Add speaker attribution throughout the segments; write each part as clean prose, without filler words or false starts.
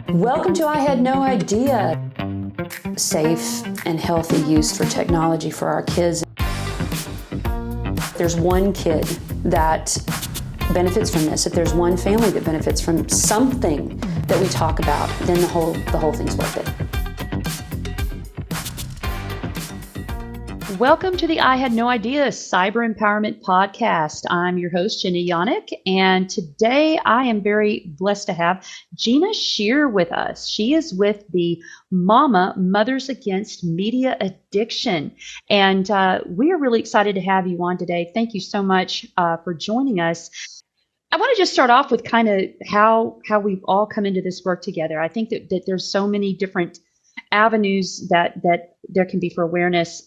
Speaker 1: Welcome to I Had No Idea. Safe and healthy use for technology for our kids. There's one kid that benefits from this, if there's one family that benefits from something that we talk about, then the whole thing's worth it.
Speaker 2: Welcome to the I Had No Idea Cyber Empowerment Podcast. I'm your host, Jeni Janek, and today I am very blessed to have Gina Scheer with us. She is with the MAMA, Mothers Against Media Addiction, and we are really excited to have you on today. Thank you so much for joining us. I want to just start off with kind of how we've all come into this work together. I think that there's so many different avenues that there can be for awareness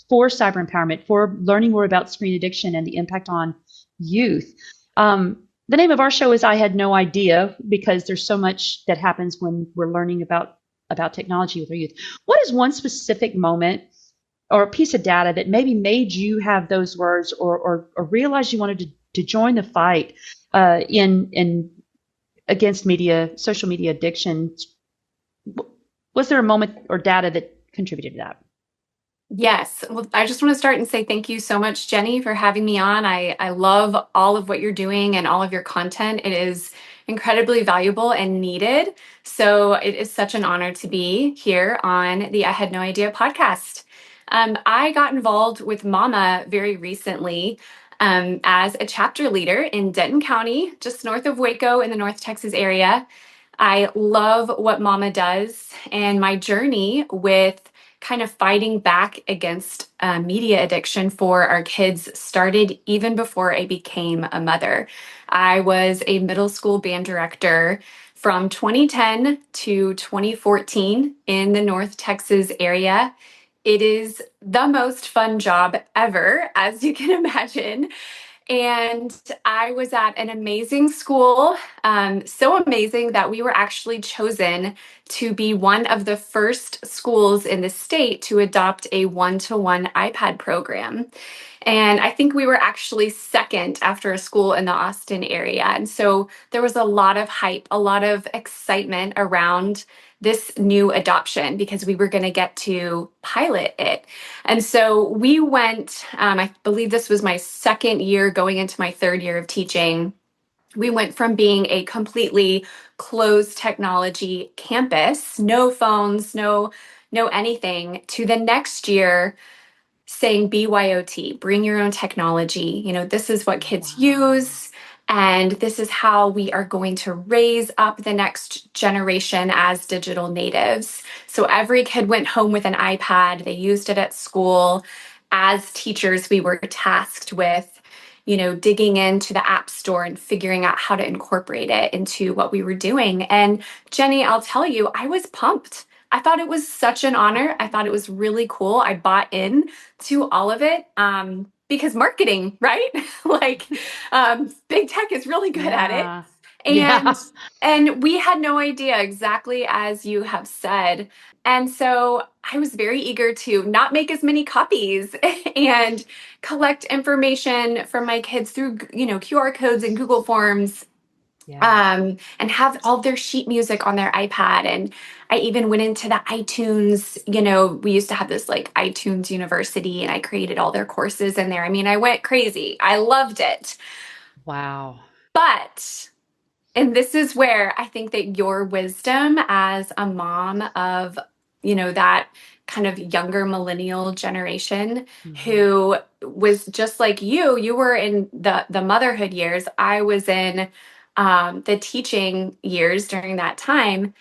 Speaker 2: for cyber empowerment, for learning more about screen addiction and the impact on youth. The name of our show is I Had No Idea, because there's so much that happens when we're learning about technology with our youth. What is one specific moment or a piece of data that maybe made you have those words or realize you wanted to join the fight in against social media addiction? Was there a moment or data that contributed to that?
Speaker 3: Yes. Well, I just want to start and say thank you so much, Jeni, for having me on. I love all of what you're doing and all of your content. It is incredibly valuable and needed. So it is such an honor to be here on the I Had No Idea podcast. I got involved with MAMA very recently as a chapter leader in Denton County, just north of Waco in the North Texas area. I love what MAMA does, and my journey with kind of fighting back against media addiction for our kids started even before I became a mother. I was a middle school band director from 2010 to 2014 in the North Texas area. It is the most fun job ever, as you can imagine. And I was at an amazing school, so amazing that we were actually chosen to be one of the first schools in the state to adopt a one-to-one iPad program. And I think we were actually second after a school in the Austin area. And so there was a lot of hype, a lot of excitement around this new adoption because we were going to get to pilot it. And so we went, I believe this was my second year going into my third year of teaching. We went from being a completely closed technology campus, no phones, no anything, to the next year saying BYOT, bring your own technology. You know, this is what kids use, and this is how we are going to raise up the next generation as digital natives. So every kid went home with an iPad. They used it at school. As teachers, we were tasked with, digging into the App Store and figuring out how to incorporate it into what we were doing. And Jeni, I'll tell you, I was pumped. I thought it was such an honor. I thought it was really cool. I bought in to all of it because marketing, right? Big tech is really good at it. And we had no idea, exactly as you have said. And so I was very eager to not make as many copies and collect information from my kids through, QR codes and Google Forms. And have all their sheet music on their iPad. And I even went into the iTunes, we used to have this like iTunes University, and I created all their courses in there. I mean, I went crazy. I loved it.
Speaker 2: Wow.
Speaker 3: But, and this is where I think that your wisdom as a mom of, that kind of younger millennial generation who was just like you were in the motherhood years. I was in the teaching years during that time,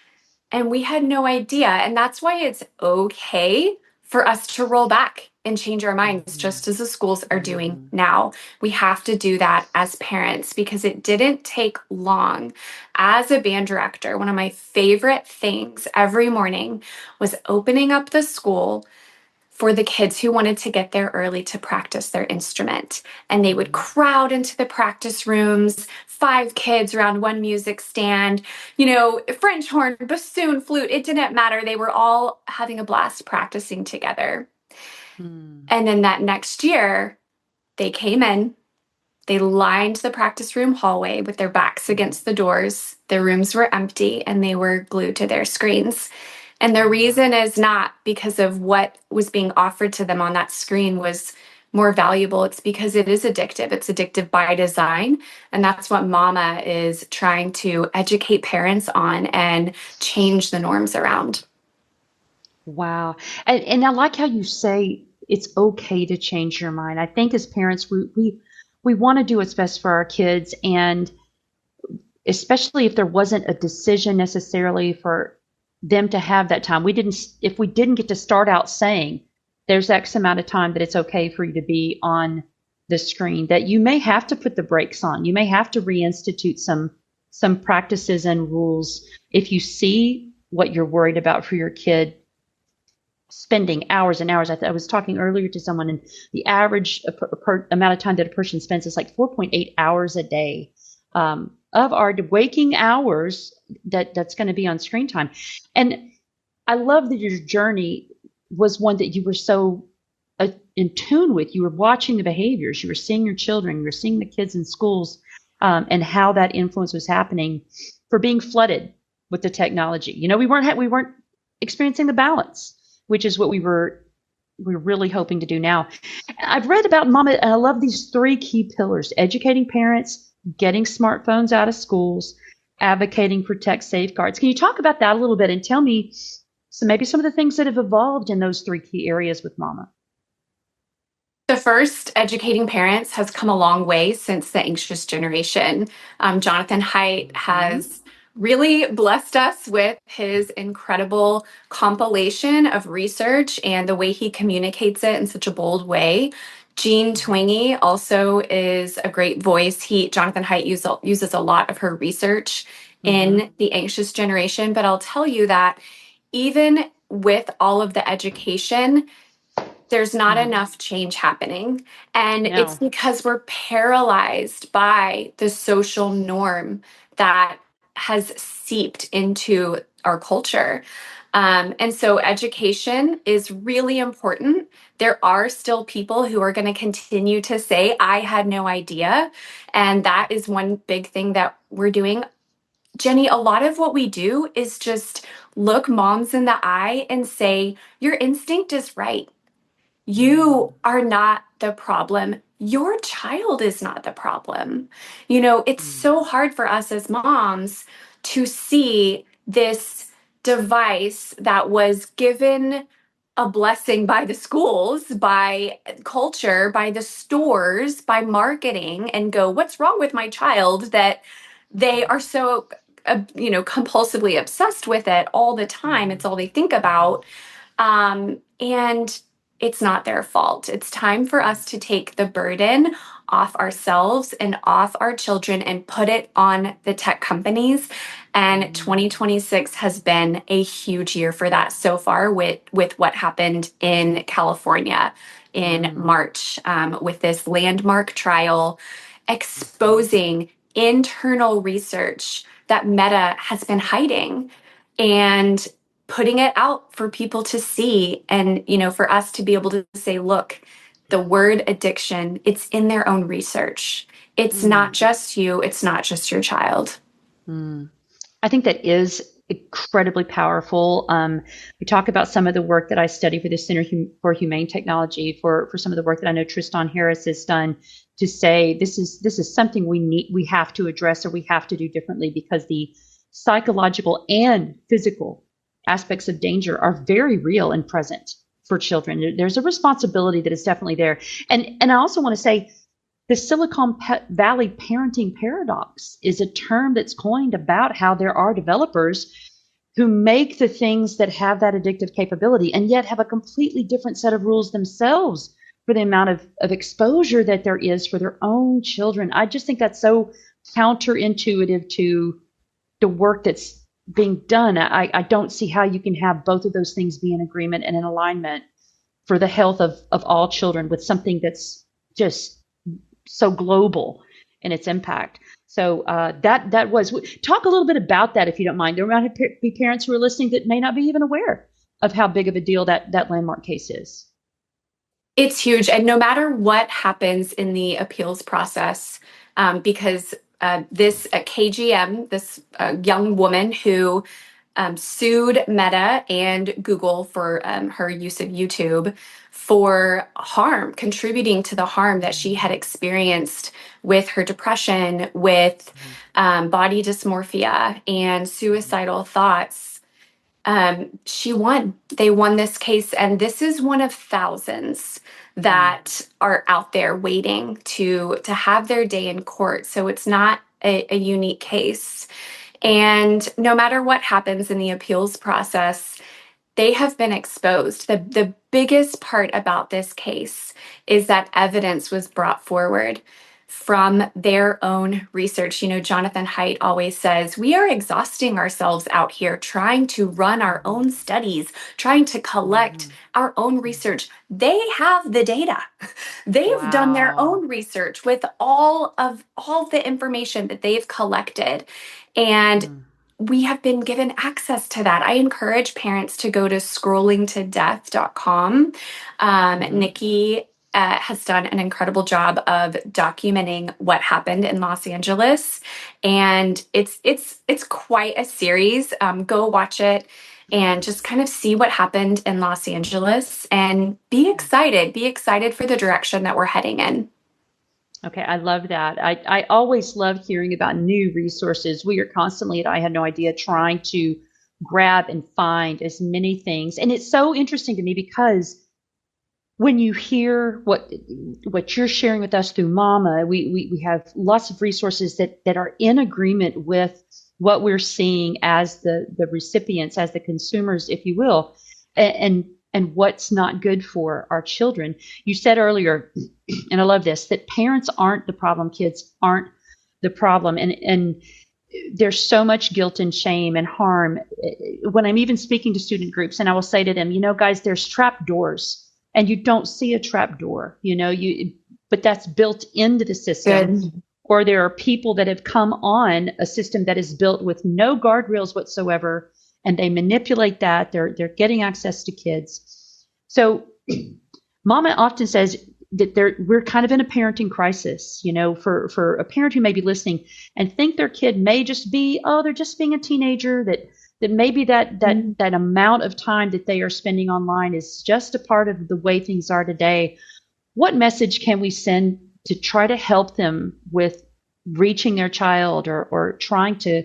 Speaker 3: and we had no idea. And that's why it's okay for us to roll back and change our minds, just as the schools are doing now. We have to do that as parents, because it didn't take long. As a band director, one of my favorite things every morning was opening up the school for the kids who wanted to get there early to practice their instrument. And they would crowd into the practice rooms, 5 kids around one music stand, French horn, bassoon, flute, it didn't matter. They were all having a blast practicing together. And then that next year, they came in, They lined the practice room hallway with their backs against the doors. Their rooms were empty and they were glued to their screens. And the reason is not because of what was being offered to them on that screen was more valuable. It's because it is addictive. It's addictive by design. And that's what Mama is trying to educate parents on and change the norms around.
Speaker 2: Wow. And I like how you say it's okay to change your mind. I think as parents, we want to do what's best for our kids. And especially if there wasn't a decision necessarily for them to have that time. If we didn't get to start out saying there's X amount of time that it's okay for you to be on the screen, that you may have to put the brakes on. You may have to reinstitute some practices and rules if you see what you're worried about for your kid spending hours and hours. I was talking earlier to someone, and the average amount of time that a person spends is like 4.8 hours a day of our waking hours that's going to be on screen time. And I love that your journey was one that you were so in tune with. You were watching the behaviors, you were seeing your children, you were seeing the kids in schools, and how that influence was happening for being flooded with the technology. You know, we weren't experiencing the balance, which is what we're really hoping to do now. I've read about Mama, and I love these 3 key pillars: educating parents, getting smartphones out of schools, advocating for tech safeguards. Can you talk about that a little bit and tell me maybe some of the things that have evolved in those 3 key areas with Mama?
Speaker 3: The first, educating parents, has come a long way since the anxious generation. Jonathan Haidt has really blessed us with his incredible compilation of research and the way he communicates it in such a bold way. Jean Twenge also is a great voice. Jonathan Haidt uses a lot of her research in the anxious generation. But I'll tell you that even with all of the education, there's not enough change happening. And it's because we're paralyzed by the social norm that has seeped into our culture. And so education is really important. There are still people who are going to continue to say, I had no idea. And that is one big thing that we're doing. Jeni, a lot of what we do is just look moms in the eye and say, your instinct is right. You are not the problem. Your child is not the problem. You know, it's so hard for us as moms to see this device that was given a blessing by the schools, by culture, by the stores, by marketing, and go, what's wrong with my child that they are so, compulsively obsessed with it all the time? It's all they think about. And it's not their fault. It's time for us to take the burden off ourselves and off our children and put it on the tech companies. And 2026 has been a huge year for that so far with what happened in California in March with this landmark trial exposing internal research that Meta has been hiding and putting it out for people to see, and for us to be able to say, look, the word addiction, it's in their own research. It's not just you, it's not just your child.
Speaker 2: I think that is incredibly powerful. We talk about some of the work that I study for the Center for Humane Technology, for some of the work that I know Tristan Harris has done, to say this is something we have to address, or we have to do differently, because the psychological and physical aspects of danger are very real and present for children. There's a responsibility that is definitely there. And I also want to say the Silicon Valley parenting paradox is a term that's coined about how there are developers who make the things that have that addictive capability and yet have a completely different set of rules themselves for the amount of exposure that there is for their own children. I just think that's so counterintuitive to the work that's being done. I don't see how you can have both of those things be in agreement and in alignment for the health of all children with something that's just so global in its impact. So that was, talk a little bit about that if you don't mind. There might be parents who are listening that may not be even aware of how big of a deal that landmark case is.
Speaker 3: It's huge. And no matter what happens in the appeals process, because this KGM, this young woman who sued Meta and Google for her use of YouTube for harm, contributing to the harm that she had experienced with her depression, with body dysmorphia, and suicidal thoughts. She won. They won this case, and this is one of thousands that are out there waiting to have their day in court. So it's not a unique case. And no matter what happens in the appeals process, they have been exposed. The biggest part about this case is that evidence was brought forward from their own research. You know, Jonathan Haidt always says, we are exhausting ourselves out here trying to run our own studies, trying to collect our own research. They have the data. They've done their own research with all the information that they've collected. And we have been given access to that. I encourage parents to go to scrollingtodeath.com. Nikki has done an incredible job of documenting what happened in Los Angeles, and it's quite a series. Go watch it and just kind of see what happened in Los Angeles, and be excited. Be excited for the direction that we're heading in.
Speaker 2: Okay, I love that. I always love hearing about new resources. We are constantly at I Had No Idea trying to grab and find as many things. And it's so interesting to me because when you hear what you're sharing with us through Mama, we have lots of resources that are in agreement with what we're seeing as the recipients, as the consumers, if you will, and what's not good for our children. You said earlier, and I love this, that parents aren't the problem, kids aren't the problem. And there's so much guilt and shame and harm. When I'm even speaking to student groups, and I will say to them, you know, guys, there's trap doors, and you don't see a trap door, but that's built into the system.
Speaker 3: Good.
Speaker 2: Or there are people that have come on a system that is built with no guardrails whatsoever, and they manipulate that. They're getting access to kids. So Mama often says that we're kind of in a parenting crisis, for a parent who may be listening and think their kid may just be, they're just being a teenager, that maybe that amount of time that they are spending online is just a part of the way things are today. What message can we send to try to help them with reaching their child or trying to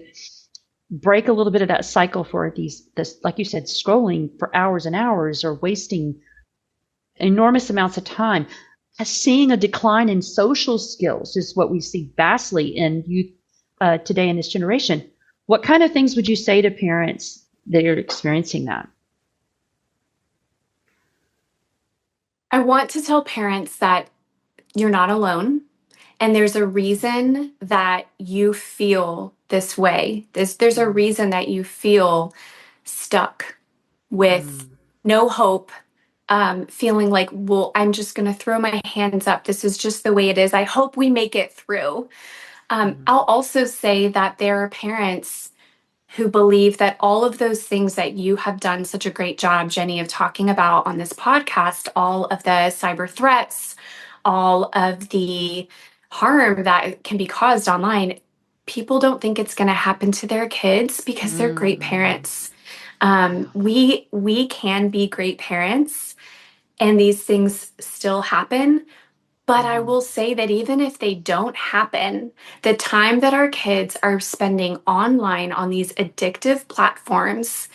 Speaker 2: break a little bit of that cycle for this, like you said, scrolling for hours and hours or wasting enormous amounts of time? Seeing a decline in social skills is what we see vastly in youth today in this generation. What kind of things would you say to parents that are experiencing that?
Speaker 3: I want to tell parents that you're not alone, and there's a reason that you feel this way. There's a reason that you feel stuck with no hope, feeling like, well, I'm just going to throw my hands up. This is just the way it is. I hope we make it through. I'll also say that there are parents who believe that all of those things that you have done such a great job, Jeni, of talking about on this podcast, all of the cyber threats, all of the harm that can be caused online, people don't think it's going to happen to their kids because they're great parents. We can be great parents, and these things still happen. But I will say that even if they don't happen, the time that our kids are spending online on these addictive platforms,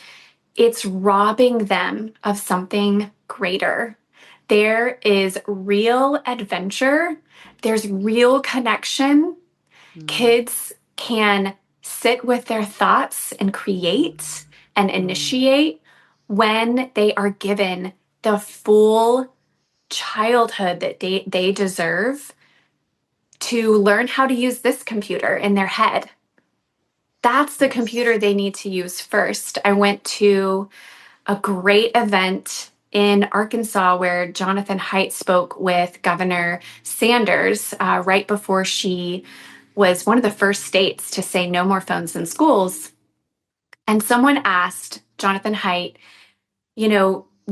Speaker 3: it's robbing them of something greater. There is real adventure. There's real connection. Kids can sit with their thoughts and create and initiate when they are given the full childhood that they deserve to learn how to use this computer in their head. That's the computer they need to use first. I went to a great event in Arkansas where Jonathan Haidt spoke with Governor Sanders right before she was one of the first states to say no more phones in schools. And someone asked Jonathan Haidt,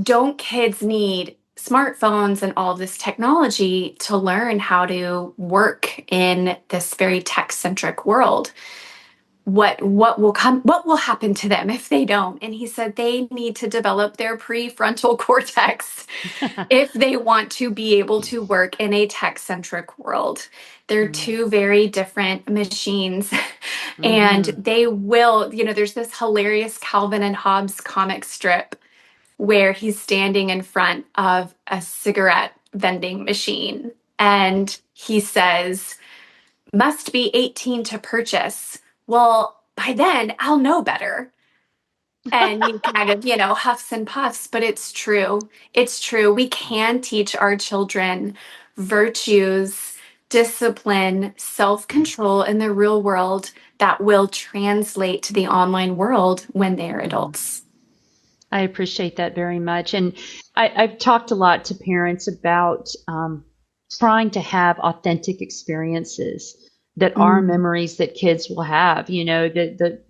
Speaker 3: don't kids need smartphones and all this technology to learn how to work in this very tech-centric world. What will happen to them if they don't? And he said they need to develop their prefrontal cortex if they want to be able to work in a tech-centric world. They're two very different machines. And they will, there's this hilarious Calvin and Hobbes comic strip where he's standing in front of a cigarette vending machine and he says, must be 18 to purchase. Well, by then I'll know better. And he kind of, huffs and puffs, but it's true. It's true. We can teach our children virtues, discipline, self-control in the real world that will translate to the online world when they are adults.
Speaker 2: I appreciate that very much. And I've talked a lot to parents about trying to have authentic experiences that are memories that kids will have. The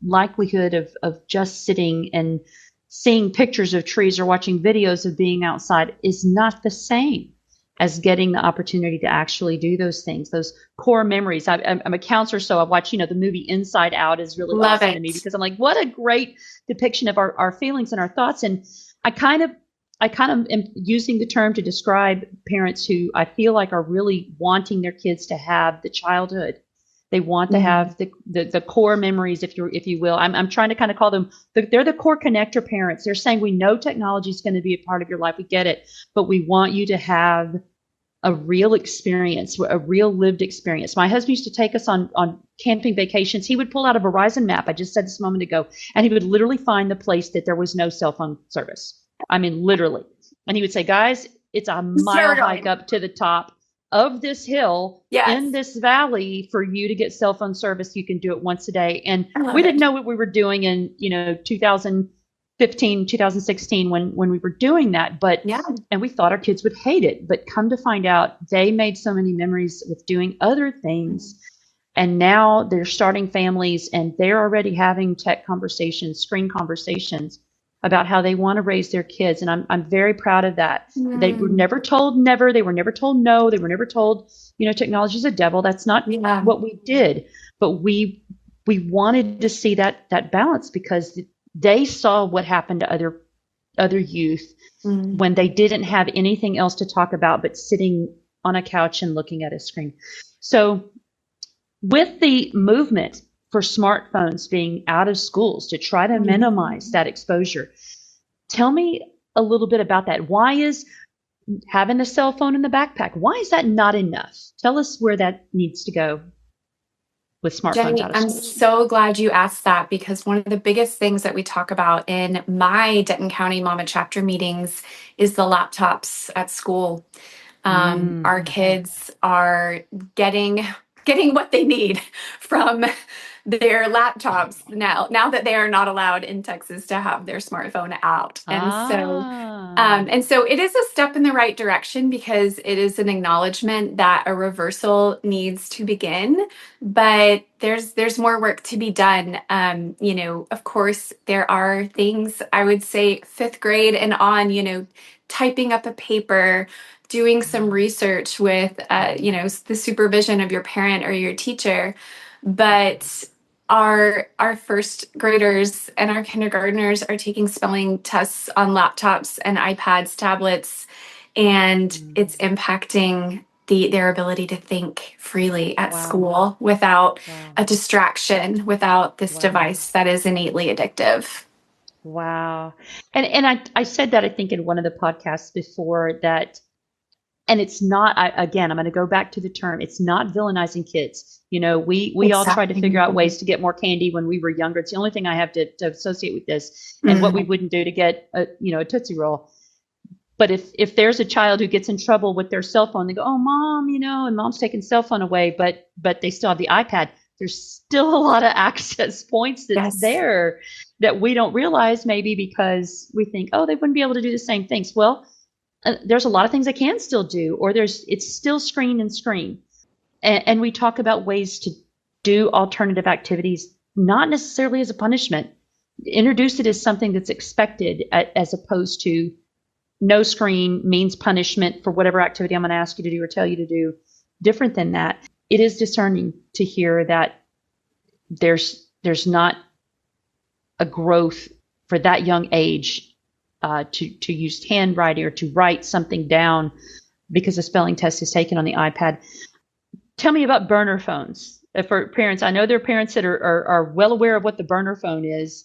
Speaker 2: likelihood of just sitting and seeing pictures of trees or watching videos of being outside is not the same as getting the opportunity to actually do those things, those core memories. I'm a counselor, so I watch, the movie Inside Out is really awesome to me because I'm like, what a great depiction of our feelings and our thoughts. And I kind of am using the term to describe parents who I feel like are really wanting their kids to have the childhood. They want to have the core memories, if you will. I'm trying to kind of call them, they're the core connector parents. They're saying, we know technology is going to be a part of your life. We get it, but we want you to have a real experience, a real lived experience. My husband used to take us on camping vacations. He would pull out a Verizon map, I just said this a moment ago, and he would literally find the place that there was no cell phone service. I mean, literally. And he would say, guys, it's a mile hike up to the top of this hill in this valley for you to get cell phone service. You can do it once a day. And we didn't know what we were doing in, 2015, 2016 when we were doing that. But, and we thought our kids would hate it. But come to find out, they made so many memories with doing other things. And now they're starting families and they're already having tech conversations, screen conversations about how they want to raise their kids. And I'm very proud of that. They were never told never. They were never told no. They were never told, technology is a devil. That's not what we did. But we wanted to see that balance because they saw what happened to other youth when they didn't have anything else to talk about but sitting on a couch and looking at a screen. So with the movement for smartphones being out of schools to try to minimize that exposure. Tell me a little bit about that. Why is having a cell phone in the backpack, why is that not enough? Tell us where that needs to go with smartphones
Speaker 3: Jenny,
Speaker 2: out of
Speaker 3: I'm
Speaker 2: schools.
Speaker 3: so glad you asked that because one of the biggest things that we talk about in my Denton County Mama chapter meetings is the laptops at school. Our kids are getting what they need from their laptops now that they are not allowed in Texas to have their smartphone out. And so it is a step in the right direction because it is an acknowledgement that a reversal needs to begin, but there's more work to be done. Of course, there are things, I would say 5th grade and on, typing up a paper, doing some research with, the supervision of your parent or your teacher. But our first graders and our kindergartners are taking spelling tests on laptops and iPads, tablets, and it's impacting their ability to think freely at school without a distraction, without this device that is innately addictive.
Speaker 2: Wow. And I said that, I think, in one of the podcasts before that. And it's not, again, I'm going to go back to the term. It's not villainizing kids. We all tried to figure out ways to get more candy when we were younger. It's the only thing I have to associate with this and what we wouldn't do to get a Tootsie Roll. But if there's a child who gets in trouble with their cell phone, they go, oh, mom, and mom's taking cell phone away, but they still have the iPad. There's still a lot of access points that's there that we don't realize maybe because we think, oh, they wouldn't be able to do the same things. Well, there's a lot of things I can still do, or it's still screen and screen. And we talk about ways to do alternative activities, not necessarily as a punishment. Introduce it as something that's expected as opposed to, no screen means punishment for whatever activity I'm going to ask you to do or tell you to do. Different than that, it is discerning to hear that there's not a growth for that young age to use handwriting or to write something down because a spelling test is taken on the iPad. Tell me about burner phones. For parents, I know there are parents that are well aware of what the burner phone is,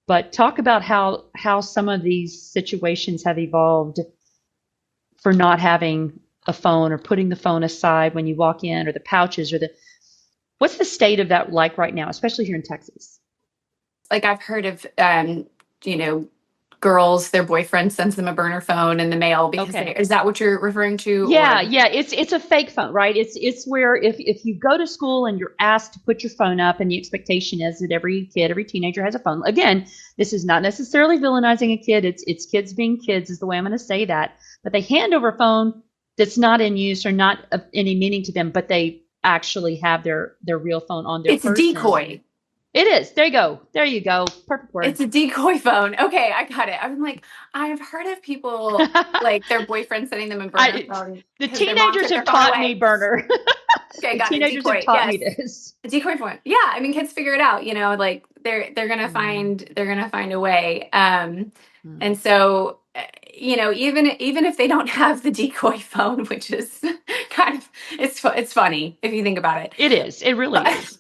Speaker 2: but talk about how some of these situations have evolved for not having a phone or putting the phone aside when you walk in, or the pouches, or what's the state of that like right now, especially here in Texas?
Speaker 3: Like I've heard of, girls, their boyfriend sends them a burner phone in the mail because is that what you're referring to?
Speaker 2: Yeah, yeah. It's a fake phone, right? It's where if you go to school and you're asked to put your phone up, and the expectation is that every teenager has a phone. Again, this is not necessarily villainizing a kid. It's kids being kids is the way I'm going to say that. But they hand over a phone that's not in use or not of any meaning to them, but they actually have their real phone on their person.
Speaker 3: It's a decoy.
Speaker 2: It is. There you go. There you go. Perfect word.
Speaker 3: It's a decoy phone. Okay, I got it. I'm like, I've heard of people like their boyfriend sending them a burner phone.
Speaker 2: The teenagers have taught me burner.
Speaker 3: Okay,
Speaker 2: got teenagers have taught me this.
Speaker 3: A decoy phone. Yeah, I mean, kids figure it out. Like they're gonna find a way. And so even if they don't have the decoy phone, which is kind of it's funny if you think about it.
Speaker 2: It is. It really is.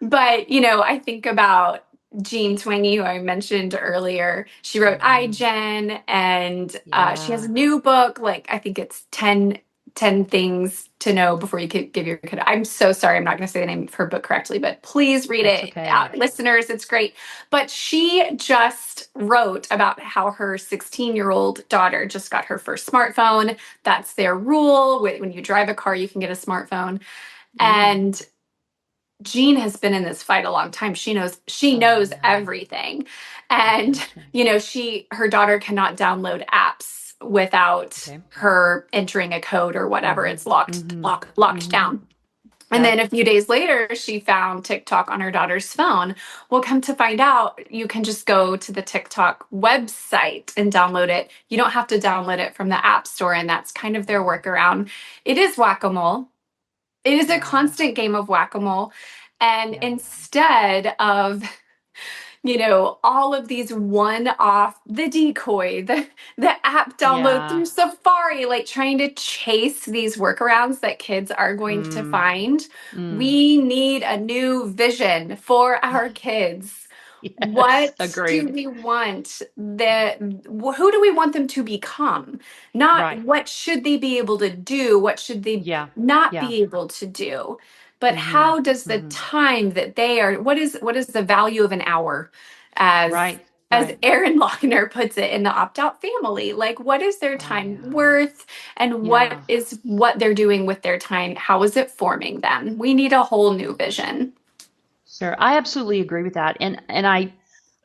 Speaker 3: But, I think about Jean Twenge, who I mentioned earlier. She wrote iGen, and she has a new book. Like, I think it's 10 things to know before you could give your kid. I'm so sorry. I'm not going to say the name of her book correctly, but please read it. Okay. Listeners, it's great. But she just wrote about how her 16-year-old daughter just got her first smartphone. That's their rule. When you drive a car, you can get a smartphone. And Jean has been in this fight a long time. She knows everything. And, her daughter cannot download apps without her entering a code or whatever. It's locked down. And then a few days later, she found TikTok on her daughter's phone. Well, come to find out, you can just go to the TikTok website and download it. You don't have to download it from the App Store, and that's kind of their workaround. It is whack-a-mole. It is a constant game of whack-a-mole. And instead of, all of these one-off, the decoy, the app download through Safari, like trying to chase these workarounds that kids are going to find, we need a new vision for our kids. Yes, what do we want? Who do we want them to become? Not what should they be able to do? What should they not be able to do? But how does the time that they are? What is the value of an hour? As Aaron Lochner puts it in the Opt-Out Family, like what is their time worth, and what is what they're doing with their time? How is it forming them? We need a whole new vision.
Speaker 2: Sure. I absolutely agree with that. And I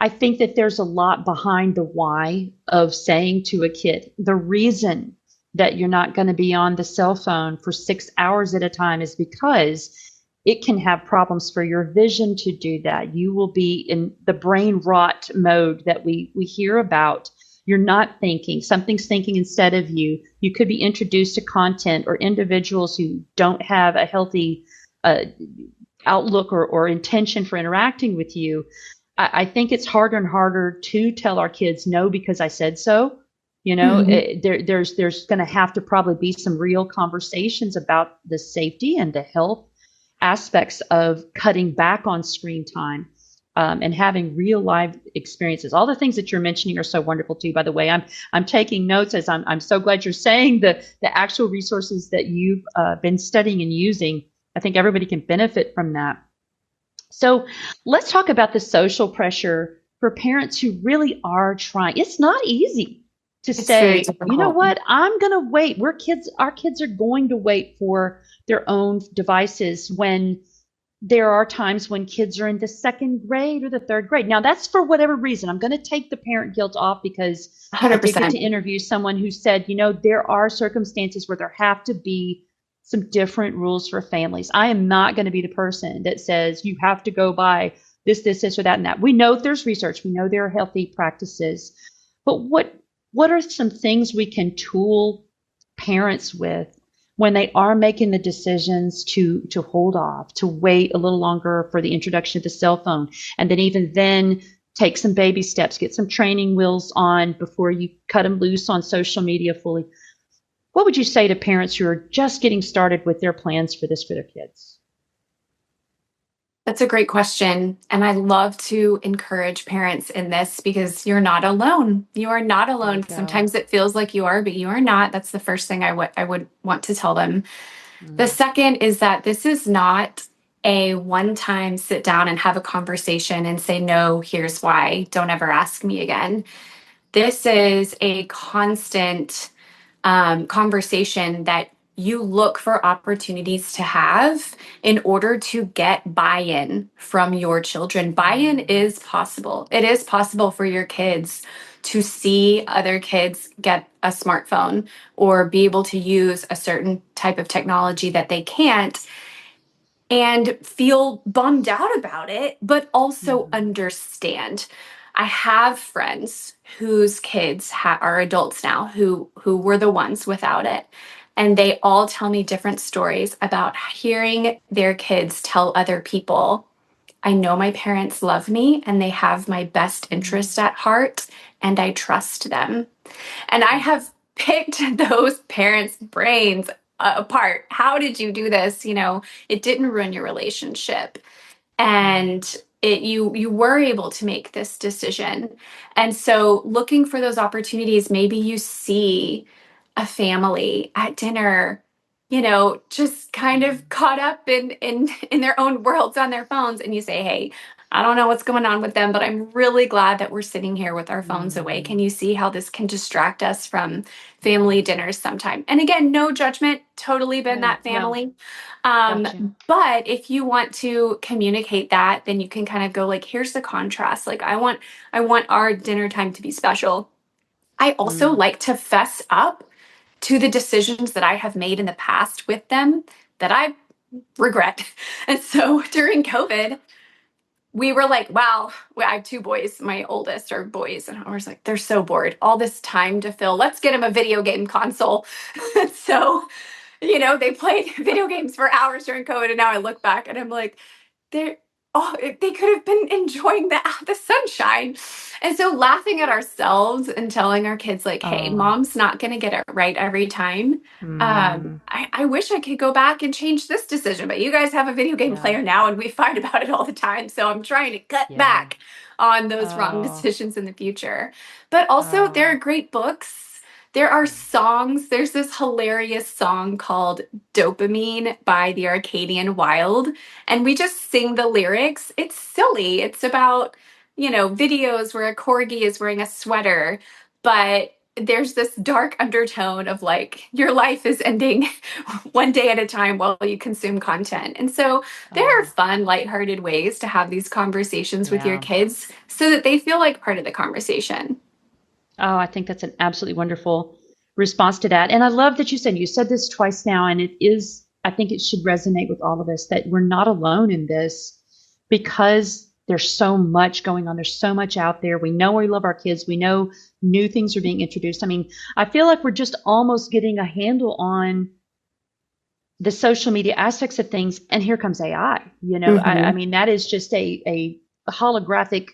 Speaker 2: think that there's a lot behind the why of saying to a kid, the reason that you're not going to be on the cell phone for 6 hours at a time is because it can have problems for your vision to do that. You will be in the brain rot mode that we hear about. You're not thinking. Something's thinking instead of you. You could be introduced to content or individuals who don't have a healthy outlook or intention for interacting with you. I think it's harder and harder to tell our kids no because I said so. There's going to have to probably be some real conversations about the safety and the health aspects of cutting back on screen time and having real life experiences. All the things that you're mentioning are so wonderful too. By the way, I'm taking notes as I'm so glad you're saying the actual resources that you've been studying and using. I think everybody can benefit from that. So let's talk about the social pressure for parents who really are trying. It's not easy to say, you know what, I'm going to wait. Our kids are going to wait for their own devices when there are times when kids are in the second grade or the third grade. Now, that's for whatever reason. I'm going to take the parent guilt off because 100%. I did get to interview someone who said, there are circumstances where there have to be some different rules for families. I am not going to be the person that says you have to go by this, or that, and that. We know there's research. We know there are healthy practices. But what what are some things we can tool parents with when they are making the decisions to hold off, to wait a little longer for the introduction of the cell phone, and then even then take some baby steps, get some training wheels on before you cut them loose on social media fully? What would you say to parents who are just getting started with their plans for this for their kids?
Speaker 3: That's a great question. And I love to encourage parents in this because you're not alone. You are not
Speaker 2: There you
Speaker 3: alone.
Speaker 2: go.
Speaker 3: Sometimes it feels like you are, but you are not. That's the first thing I would want to tell them. The
Speaker 2: Mm.
Speaker 3: second is that this is not a one time sit down and have a conversation and say, no, here's why. Don't ever ask me again. This is a constant conversation that you look for opportunities to have in order to get buy-in from your children. Buy-in is possible. It is possible for your kids to see other kids get a smartphone or be able to use a certain type of technology that they can't and feel bummed out about it, but also
Speaker 2: Mhm.
Speaker 3: understand. I have friends whose kids are adults now who were the ones without it. And they all tell me different stories about hearing their kids tell other people, I know my parents love me and they have my best interest at heart, and I trust them. And I have picked those parents' brains apart. How did you do this? It didn't ruin your relationship. And you were able to make this decision. And so looking for those opportunities, maybe you see a family at dinner, just kind of caught up in their own worlds on their phones, and you say, hey, I don't know what's going on with them, but I'm really glad that we're sitting here with our phones away. Can you see how this can distract us from family dinners sometime? And again, no judgment, totally been
Speaker 2: No,
Speaker 3: that
Speaker 2: no,
Speaker 3: family.
Speaker 2: gotcha.
Speaker 3: But if you want to communicate that, then you can kind of go like, here's the contrast. Like I want our dinner time to be special. I also
Speaker 2: Mm.
Speaker 3: like to fess up to the decisions that I have made in the past with them that I regret. And so during COVID, we were like, wow, I have two boys. My oldest are boys. And I was like, they're so bored. All this time to fill. Let's get them a video game console. So, they played video games for hours during COVID. And now I look back and I'm like, they're they could have been enjoying the sunshine. And so laughing at ourselves and telling our kids like, hey,
Speaker 2: Oh.
Speaker 3: mom's not going to get it right every time.
Speaker 2: Mm.
Speaker 3: I wish I could go back and change this decision, but you guys have a video game
Speaker 2: Yeah.
Speaker 3: player now and we fight about it all the time. So I'm trying to cut
Speaker 2: Yeah.
Speaker 3: back on those wrong
Speaker 2: Oh.
Speaker 3: decisions in the future. But also there
Speaker 2: Oh.
Speaker 3: are great books. There are songs. There's this hilarious song called Dopamine by the Arcadian Wild, and we just sing the lyrics. It's silly. It's about, videos where a corgi is wearing a sweater, but there's this dark undertone of like your life is ending one day at a time while you consume content. And so there are
Speaker 2: Oh.
Speaker 3: fun, lighthearted ways to have these conversations with your
Speaker 2: Yeah.
Speaker 3: kids so that they feel like part of the conversation.
Speaker 2: Oh, I think that's an absolutely wonderful response to that. And I love that you said this twice now, and I think it should resonate with all of us that we're not alone in this because there's so much going on. There's so much out there. We know we love our kids. We know new things are being introduced. I mean, I feel like we're just almost getting a handle on the social media aspects of things. And here comes AI. I
Speaker 3: Mhm.
Speaker 2: mean, that is just a holographic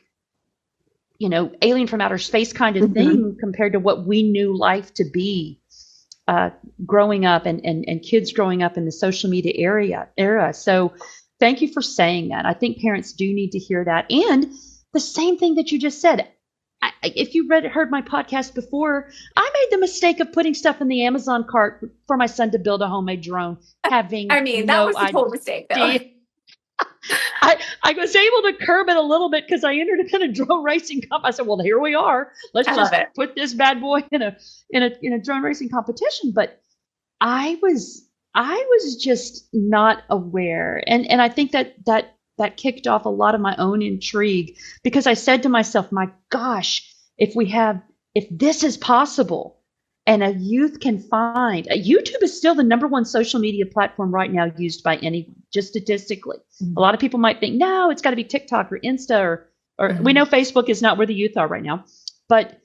Speaker 2: alien from outer space kind of
Speaker 3: Mhm.
Speaker 2: thing compared to what we knew life to be uh, growing up and kids growing up in the social media era. So thank you for saying that. I think parents do need to hear that. And the same thing that you just said. If you heard my podcast before, I made the mistake of putting stuff in the Amazon cart for my son to build a homemade drone, having
Speaker 3: I mean, that
Speaker 2: no
Speaker 3: was a total mistake, though.
Speaker 2: idea. I was able to curb it a little bit because I entered it in a drone racing comp. I said, "Well, here we are. Let's
Speaker 3: I love
Speaker 2: just
Speaker 3: it.
Speaker 2: put this bad boy in a drone racing competition." But I was just not aware, and I think that kicked off a lot of my own intrigue because I said to myself, "My gosh, if this is possible." And a youth can find YouTube is still the number one social media platform right now used by anyone, just statistically. A lot of people might think, no, it's got to be TikTok or Insta or we
Speaker 3: Mhm.
Speaker 2: know Facebook is not where the youth are right now. But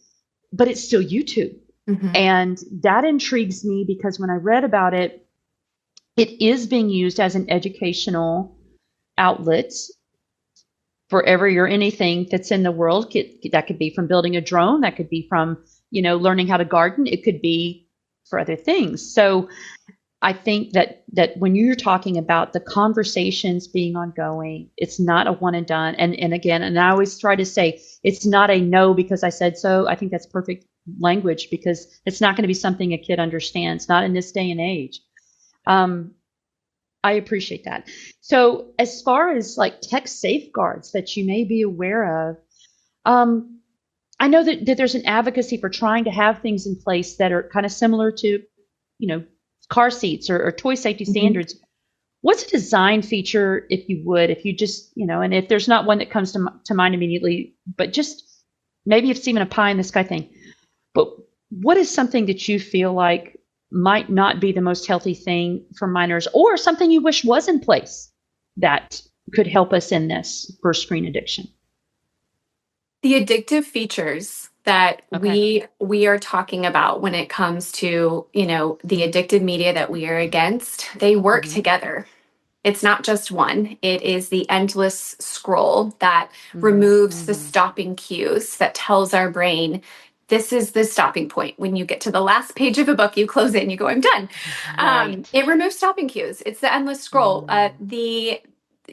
Speaker 2: but it's still YouTube.
Speaker 3: Mhm.
Speaker 2: And that intrigues me because when I read about it, it is being used as an educational outlet for every or anything that's in the world. That could be from building a drone, that could be from, learning how to garden, it could be for other things. So I think that when you're talking about the conversations being ongoing, it's not a one and done. And again, and I always try to say it's not a no because I said so. I think that's perfect language because it's not going to be something a kid understands, not in this day and age. I appreciate that. So as far as like tech safeguards that you may be aware of, I know that there's an advocacy for trying to have things in place that are kind of similar to, car seats or toy safety standards. What's a design feature, if you would, if you just, and if there's not one that comes to mind immediately, but just maybe it's even a pie in the sky thing. But what is something that you feel like might not be the most healthy thing for minors, or something you wish was in place that could help us in this for screen addiction?
Speaker 3: The addictive features that
Speaker 2: Okay.
Speaker 3: we are talking about when it comes to, the addictive media that we are against, they work
Speaker 2: Mm-hmm.
Speaker 3: together. It's not just one. It is the endless scroll that
Speaker 2: Mm-hmm.
Speaker 3: removes the
Speaker 2: Mm-hmm.
Speaker 3: stopping cues, that tells our brain this is the stopping point. When you get to the last page of a book, you close it and you go, I'm done.
Speaker 2: Right.
Speaker 3: It removes stopping cues. It's the endless scroll.
Speaker 2: Mm.
Speaker 3: The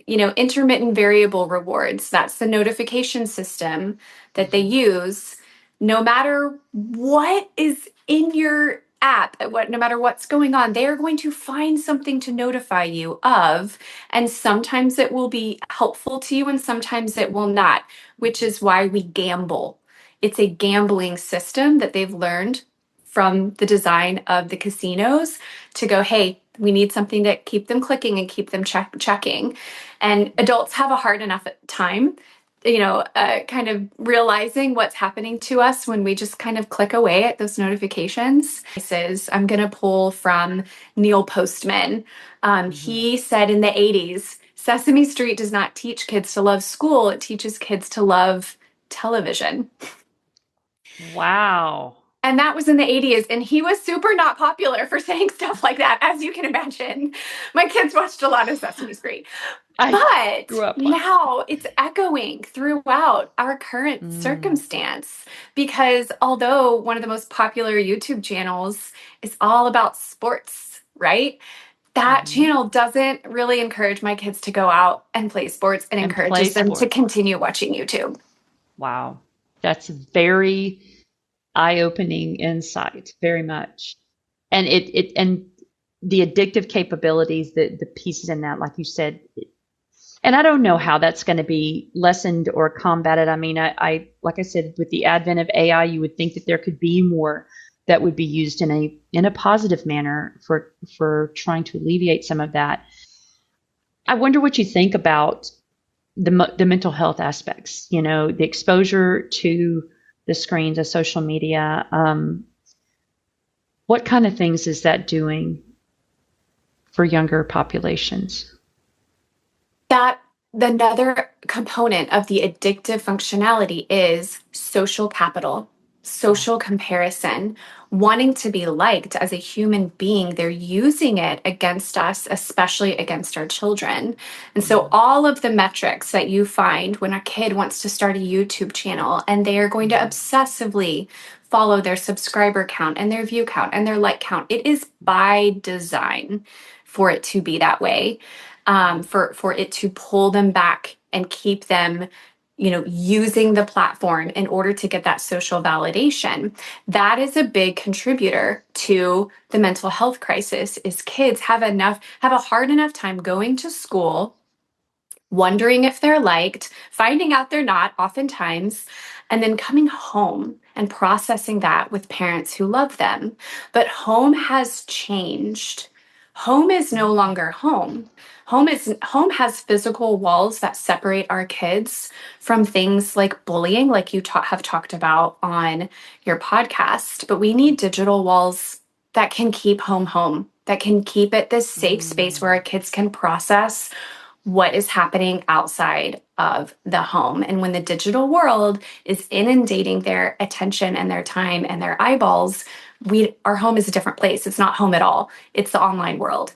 Speaker 3: intermittent variable rewards. That's the notification system that they
Speaker 2: Mm-hmm.
Speaker 3: use. No matter what is in your app, no matter what's going on, they are going to find something to notify you of. And sometimes it will be helpful to you and sometimes it will not, which is why we gamble. It's a gambling system that they've learned from the design of the casinos to go, hey, we need something to keep them clicking and keep them checking. And adults have a hard enough time, kind of realizing what's happening to us when we just kind of click away at those notifications. I'm going to pull from Neil Postman.
Speaker 2: Mm-hmm.
Speaker 3: He said in the 80s, Sesame Street does not teach kids to love school, it teaches kids to love television.
Speaker 2: Wow.
Speaker 3: And that was in the 80s. And he was super not popular for saying stuff like that, as you can imagine. My kids watched a lot of Sesame Street.
Speaker 2: I
Speaker 3: But
Speaker 2: grew up on.
Speaker 3: now it's echoing throughout our current
Speaker 2: Mm.
Speaker 3: circumstance because although one of the most popular YouTube channels is all about sports, right? That
Speaker 2: Mm-hmm.
Speaker 3: channel doesn't really encourage my kids to go out and play sports and
Speaker 2: And play
Speaker 3: encourages them to
Speaker 2: sports.
Speaker 3: continue watching YouTube.
Speaker 2: Wow. That's very eye-opening insight, very much. And and the addictive capabilities, the pieces in that, like you said, and I don't know how that's going to be lessened or combated. I mean, I like I said, with the advent of AI, you would think that there could be more that would be used in a positive manner for trying to alleviate some of that. I wonder what you think about the mental health aspects. The exposure to the screens of social media. What kind of things is that doing for younger populations?
Speaker 3: That Another component of the addictive functionality is social capital,
Speaker 2: Yeah.
Speaker 3: social comparison, wanting to be liked as a human being. They're using it against us, especially against our children. And so,
Speaker 2: Mm-hmm.
Speaker 3: all of the metrics that you find when a kid wants to start a YouTube channel and they are going to
Speaker 2: Mm-hmm.
Speaker 3: obsessively follow their subscriber count and their view count and their like count, it is by design for it to be that way, for it to pull them back and keep them, using the platform in order to get that social validation. That is a big contributor to the mental health crisis. Is kids have a hard enough time going to school, wondering if they're liked, finding out they're not oftentimes, and then coming home and processing that with parents who love them. But home has changed. Home is no longer home. Home has physical walls that separate our kids from things like bullying, like you have talked about on your podcast. But we need digital walls that can keep home, that can keep it this safe space
Speaker 2: Mm-hmm.
Speaker 3: where our kids can process what is happening outside of the home. And when the digital world is inundating their attention and their time and their eyeballs, our home is a different place. It's not home at all. It's the online world.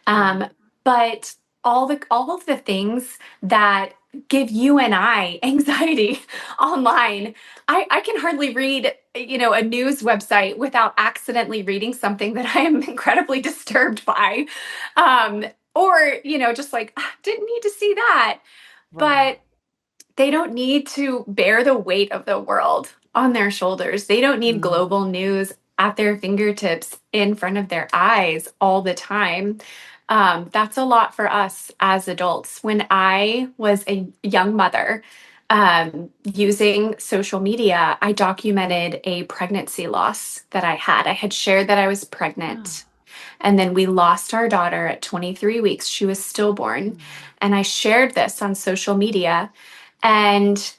Speaker 3: But all of the things that give you and I anxiety online, I can hardly read, a news website without accidentally reading something that I am incredibly disturbed by. Or, just like, didn't need to see that.
Speaker 2: Right.
Speaker 3: But they don't need to bear the weight of the world on their shoulders. They don't need global news at their fingertips in front of their eyes all the time. That's a lot for us as adults. When I was a young mother, using social media, I documented a pregnancy loss that I had. I had shared that I was pregnant. And then we lost our daughter at 23 weeks. She was stillborn. And I shared this on social media. And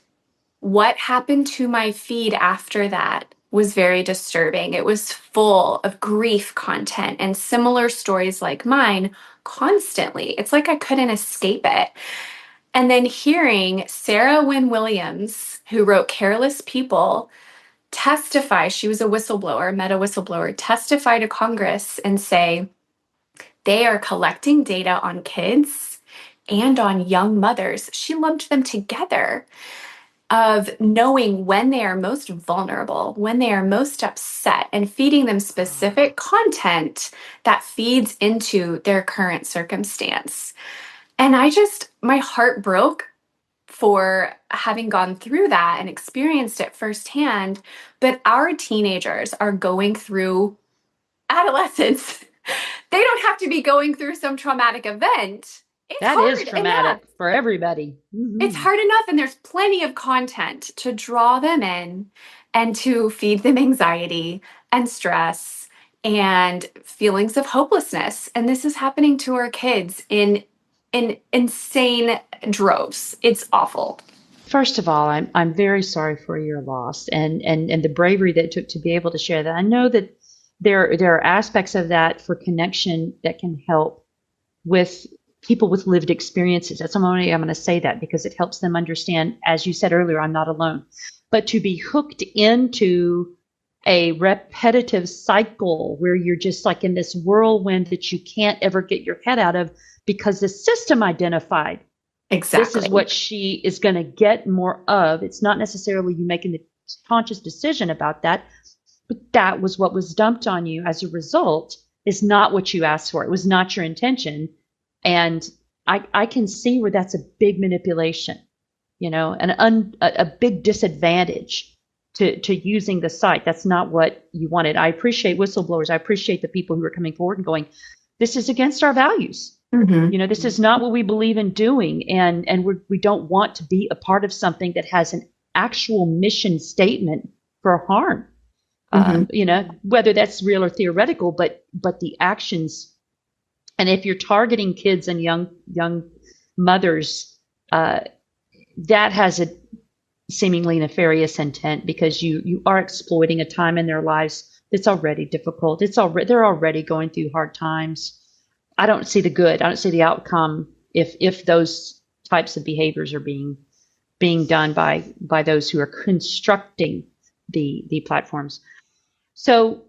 Speaker 3: what happened to my feed after that was very disturbing. It was full of grief content and similar stories like mine constantly. It's like I couldn't escape it. And then hearing Sarah Wynne Williams, who wrote Careless People, testify, she was a whistleblower, meta whistleblower, testify to Congress and say they are collecting data on kids and on young mothers. She lumped them together, of knowing when they are most vulnerable, when they are most upset, and feeding them specific content that feeds into their current circumstance. And my heart broke for having gone through that and experienced it firsthand. But our teenagers are going through adolescence. They don't have to be going through some traumatic event. It's
Speaker 2: That
Speaker 3: hard
Speaker 2: is traumatic
Speaker 3: enough.
Speaker 2: for everybody.
Speaker 3: It's hard enough, and there's plenty of content to draw them in and to feed them anxiety and stress and feelings of hopelessness. And this is happening to our kids in insane droves. It's awful.
Speaker 2: First of all, I'm very sorry for your loss and the bravery that it took to be able to share that. I know that there are aspects of that for connection that can help with people with lived experiences. That's only I'm going to say that because it helps them understand, as you said earlier, I'm not alone. But to be hooked into a repetitive cycle where you're just like in this whirlwind that you can't ever get your head out of because the system identified
Speaker 3: Exactly.
Speaker 2: this is what she is going to get more of. It's not necessarily you making the conscious decision about that, but that was what was dumped on you as a result is not what you asked for. It was not your intention. And I can see where that's a big manipulation, and a big disadvantage to using the site. That's not what you wanted. I appreciate whistleblowers. I appreciate the people who are coming forward and going, this is against our values. This is not what we believe in doing. And we don't want to be a part of something that has an actual mission statement for harm. Whether that's real or theoretical, but the actions. And if you're targeting kids and young mothers, that has a seemingly nefarious intent because you are exploiting a time in their lives that's already difficult. They're already going through hard times. I don't see the good. I don't see the outcome if those types of behaviors are being done by those who are constructing the platforms. So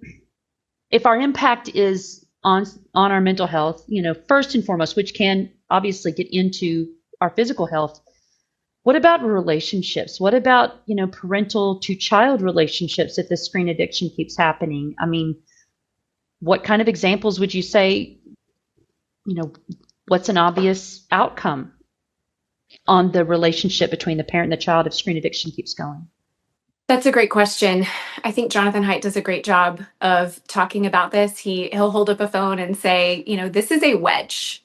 Speaker 2: if our impact is on our mental health, first and foremost, which can obviously get into our physical health, what about relationships? What about, parental to child relationships if the screen addiction keeps happening? I mean, what kind of examples would you say, what's an obvious outcome on the relationship between the parent and the child if screen addiction keeps going?
Speaker 3: That's a great question. I think Jonathan Haidt does a great job of talking about this. He'll hold up a phone and say, this is a wedge.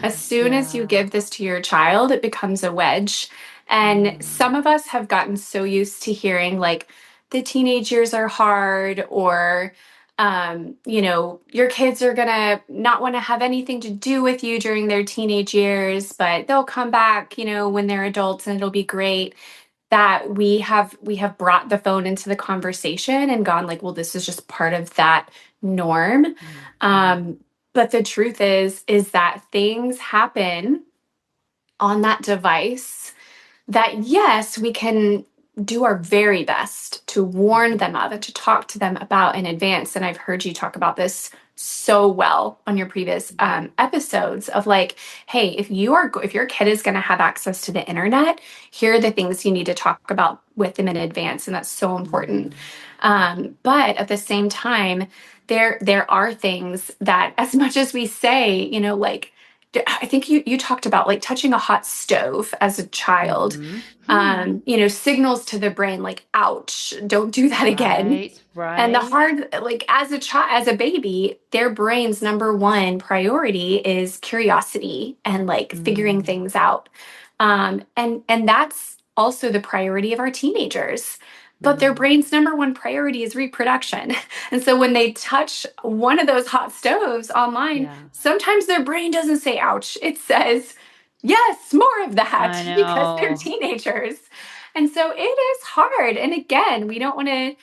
Speaker 3: As soon as you give this to your child, it becomes a wedge. And some of us have gotten so used to hearing like the teenage years are hard, or your kids are gonna not want to have anything to do with you during their teenage years, but they'll come back, when they're adults and it'll be great. That we have brought the phone into the conversation and gone like, well, this is just part of that norm. But the truth is that things happen on that device that yes, we can do our very best to warn them of and to talk to them about in advance. And I've heard you talk about this so well on your previous episodes of like, hey, if your kid is going to have access to the internet, here are the things you need to talk about with them in advance, and that's so important. But at the same time, there are things that, as much as we say, like I think you talked about like touching a hot stove as a child, signals to the brain like, ouch, don't do that again.
Speaker 2: Right,
Speaker 3: And the
Speaker 2: right.
Speaker 3: hard, like as a child, as a baby, their brain's number one priority is curiosity and like figuring things out. And that's also the priority of our teenagers. But their brain's number one priority is reproduction. And so when they touch one of those hot stoves online,
Speaker 2: Yeah.
Speaker 3: sometimes their brain doesn't say ouch. It says, yes, more of that,
Speaker 2: I
Speaker 3: because they're
Speaker 2: know.
Speaker 3: teenagers. And so it is hard. And again, we don't want to,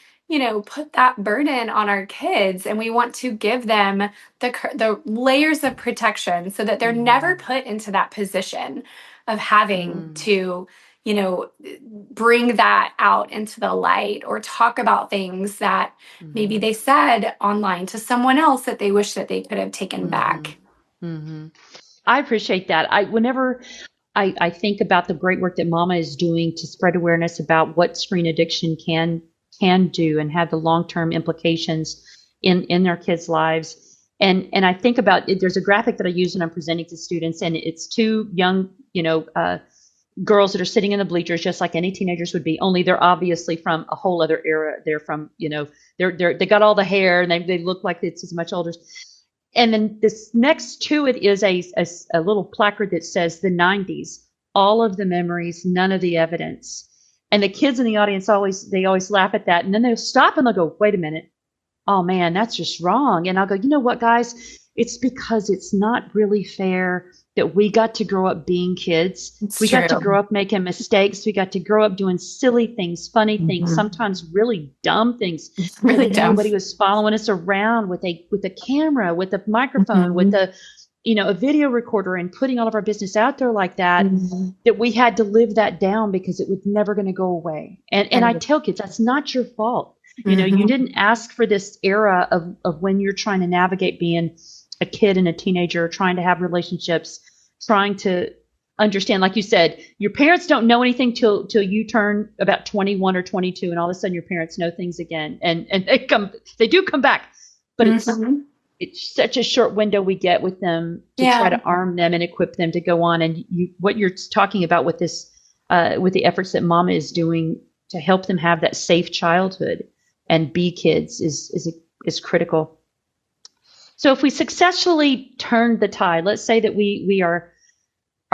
Speaker 3: put that burden on our kids, and we want to give them the layers of protection so that they're never put into that position of having to, you know, bring that out into the light or talk about things that maybe they said online to someone else that they wish that they could have taken back.
Speaker 2: I appreciate that. Whenever I think about the great work that Mama is doing to spread awareness about what screen addiction can do and have the long-term implications in their kids' lives. And I think about it, there's a graphic that I use when I'm presenting to students, and it's two young, girls that are sitting in the bleachers just like any teenagers would be, only they're obviously from a whole other era. They're from, they got all the hair, and they look like it's as much older. And then this next to it is a little placard that says the 90s, all of the memories, none of the evidence. And the kids in the audience always laugh at that. And then they'll stop and they'll go, wait a minute. Oh man, that's just wrong. And I'll go, you know what, guys? It's because it's not really fair that we got to grow up being kids.
Speaker 3: It's
Speaker 2: We got to
Speaker 3: true.
Speaker 2: grow up making mistakes. We got to grow up doing silly things, funny things, sometimes really dumb things.
Speaker 3: It's really
Speaker 2: And
Speaker 3: dumb.
Speaker 2: nobody was following us around with a camera, with a microphone, with a video recorder, and putting all of our business out there like that. That we had to live that down because it was never going to go away. And I tell kids, that's not your fault. You didn't ask for this era of when you're trying to navigate being a kid and a teenager, trying to have relationships, trying to understand, like you said, your parents don't know anything till you turn about 21 or 22, and all of a sudden your parents know things again, and they do come back, but it's such a short window we get with them to try to arm them and equip them to go on. And what you're talking about with this, with the efforts that Mama is doing to help them have that safe childhood and be kids is critical. So if we successfully turn the tide, let's say that we are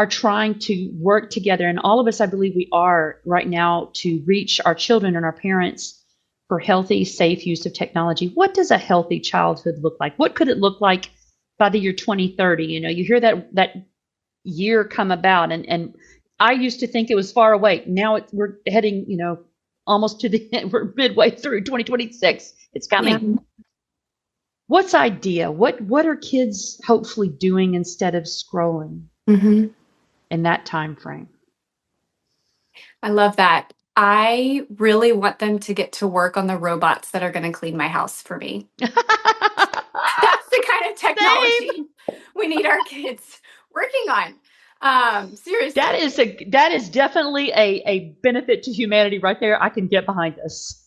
Speaker 2: trying to work together, and all of us, I believe we are right now, to reach our children and our parents for healthy, safe use of technology. What does a healthy childhood look like? What could it look like by the year 2030? You hear that year come about, and I used to think it was far away. Now we're heading, almost to the end. We're midway through 2026. It's coming.
Speaker 3: Yeah.
Speaker 2: What's idea? What are kids hopefully doing instead of scrolling in that time frame?
Speaker 3: I love that. I really want them to get to work on the robots that are going to clean my house for me. That's the kind of technology we need our kids working on. Seriously.
Speaker 2: That is definitely a benefit to humanity right there. I can get behind this.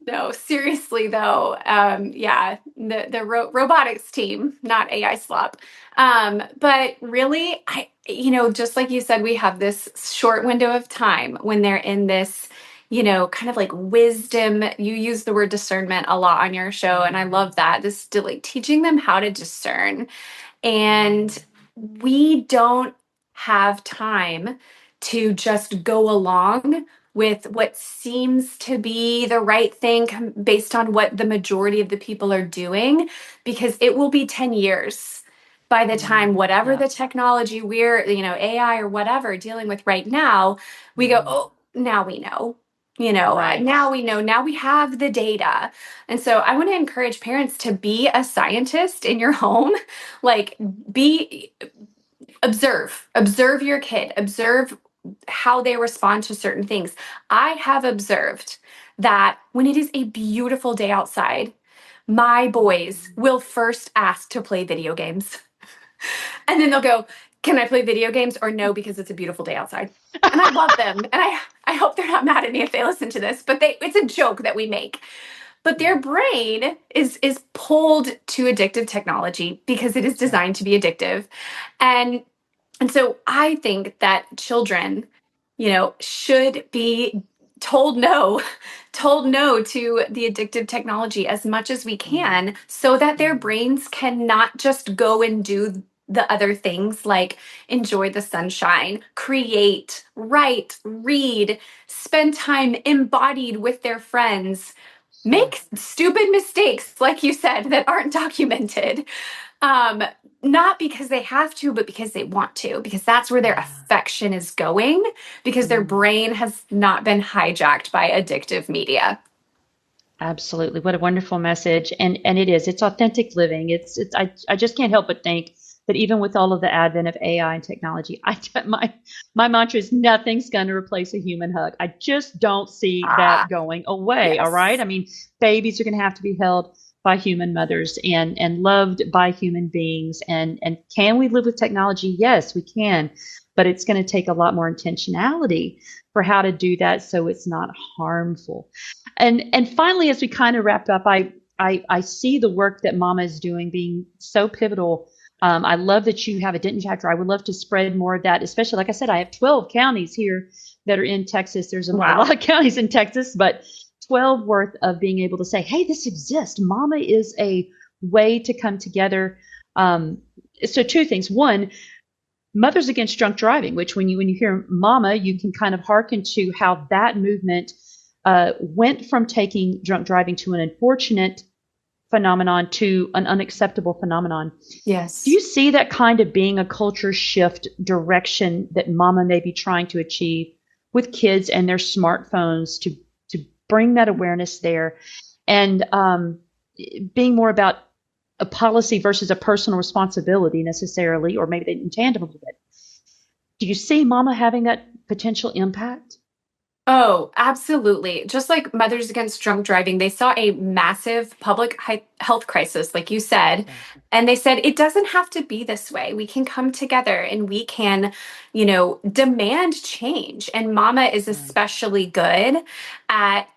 Speaker 3: No, seriously though, yeah, the robotics team, not AI slop. But really, just like you said, we have this short window of time when they're in this, kind of like wisdom. You use the word discernment a lot on your show, and I love that. This like teaching them how to discern, and we don't have time to just go along with what seems to be the right thing based on what the majority of the people are doing, because it will be 10 years by the time whatever the technology we're, AI or whatever dealing with right now, we go, oh, now we know.
Speaker 2: Right.
Speaker 3: Now we know, now we have the data. And so I want to encourage parents to be a scientist in your home, like observe your kid, observe how they respond to certain things. I have observed that when it is a beautiful day outside, my boys will first ask to play video games. And then they'll go, can I play video games or no, because it's a beautiful day outside. And I love them. And I hope they're not mad at me if they listen to this, but it's a joke that we make. But their brain is pulled to addictive technology because it is designed to be addictive. And so I think that children, should be told no to the addictive technology as much as we can, so that their brains can not just go and do the other things like enjoy the sunshine, create, write, read, spend time embodied with their friends, make stupid mistakes, like you said, that aren't documented. Not because they have to, but because they want to, because that's where their affection is going, because their brain has not been hijacked by addictive media.
Speaker 2: Absolutely. What a wonderful message. And it's authentic living. I just can't help but think that even with all of the advent of AI and technology, my mantra is nothing's going to replace a human hug. I just don't see that going away.
Speaker 3: Yes.
Speaker 2: All right. I mean, babies are going to have to be held by human mothers and loved by human beings. And can we live with technology? Yes, we can. But it's going to take a lot more intentionality for how to do that so it's not harmful. And finally, as we kind of wrap up, I see the work that Mama is doing being so pivotal. I love that you have a Denton chapter. I would love to spread more of that, especially, like I said, I have 12 counties here that are in Texas. There's a lot of counties in Texas, but 12 worth of being able to say, hey, this exists. Mama is a way to come together. So two things. One, Mothers Against Drunk Driving, which when you hear Mama, you can kind of hearken to how that movement went from taking drunk driving to an unfortunate phenomenon to an unacceptable phenomenon.
Speaker 3: Yes.
Speaker 2: Do you see that kind of being a culture shift direction that Mama may be trying to achieve with kids and their smartphones to bring that awareness there and being more about a policy versus a personal responsibility necessarily, or maybe in tandem a little bit? Do you see Mama having that potential impact?
Speaker 3: Oh, absolutely. Just like Mothers Against Drunk Driving, they saw a massive public health crisis, like you said. And they said, it doesn't have to be this way. We can come together and we can, demand change. And Mama is especially good at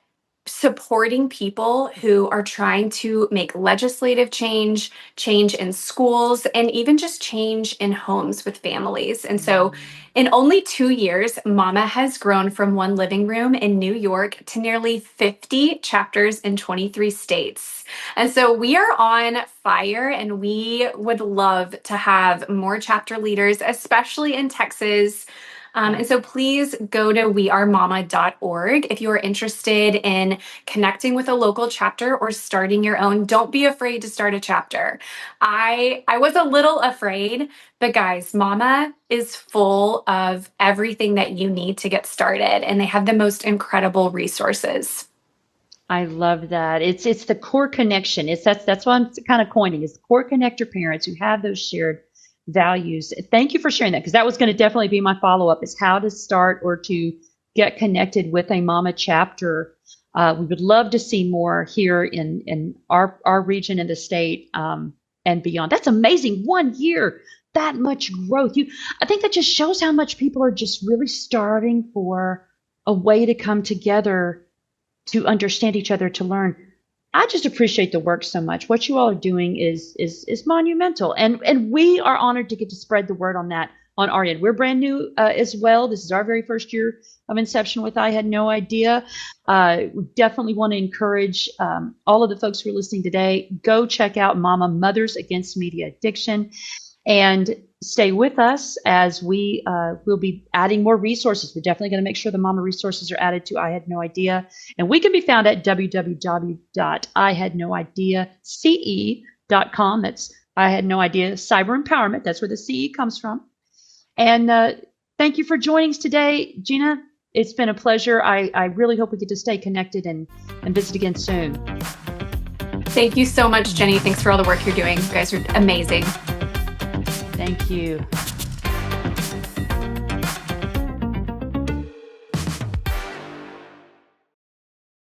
Speaker 3: supporting people who are trying to make legislative change in schools, and even just change in homes with families. And so in only 2 years, Mama has grown from one living room in New York to nearly 50 chapters in 23 states. And so we are on fire, and we would love to have more chapter leaders, especially in Texas. And so please go to wearemama.org if you are interested in connecting with a local chapter or starting your own. Don't be afraid to start a chapter. I was a little afraid, but guys, Mama is full of everything that you need to get started, and they have the most incredible resources.
Speaker 2: I love that. It's the core connection. That's what I'm kind of coining, is the core connector parents who have those shared values. Thank you for sharing that, because that was going to definitely be my follow-up, is how to start or to get connected with a Mama chapter. We would love to see more here in our region in the state and beyond. That's amazing. 1 year, that much growth. I think that just shows how much people are just really starving for a way to come together, to understand each other, to learn. I just appreciate the work so much. What you all are doing is monumental, and we are honored to get to spread the word on that on our end. We're brand new as well. This is our very first year of inception with I Had No Idea. We definitely want to encourage all of the folks who are listening today. Go check out Mama, Mothers Against Media Addiction, and stay with us as we will be adding more resources. We're definitely going to make sure the Mama resources are added to I Had No Idea. And we can be found at www.ihadnoideace.com. That's I Had No Idea Cyber Empowerment. That's where the CE comes from. And thank you for joining us today, Gina. It's been a pleasure. I really hope we get to stay connected and visit again soon.
Speaker 3: Thank you so much, Jeni. Thanks for all the work you're doing. You guys are amazing.
Speaker 2: Thank you.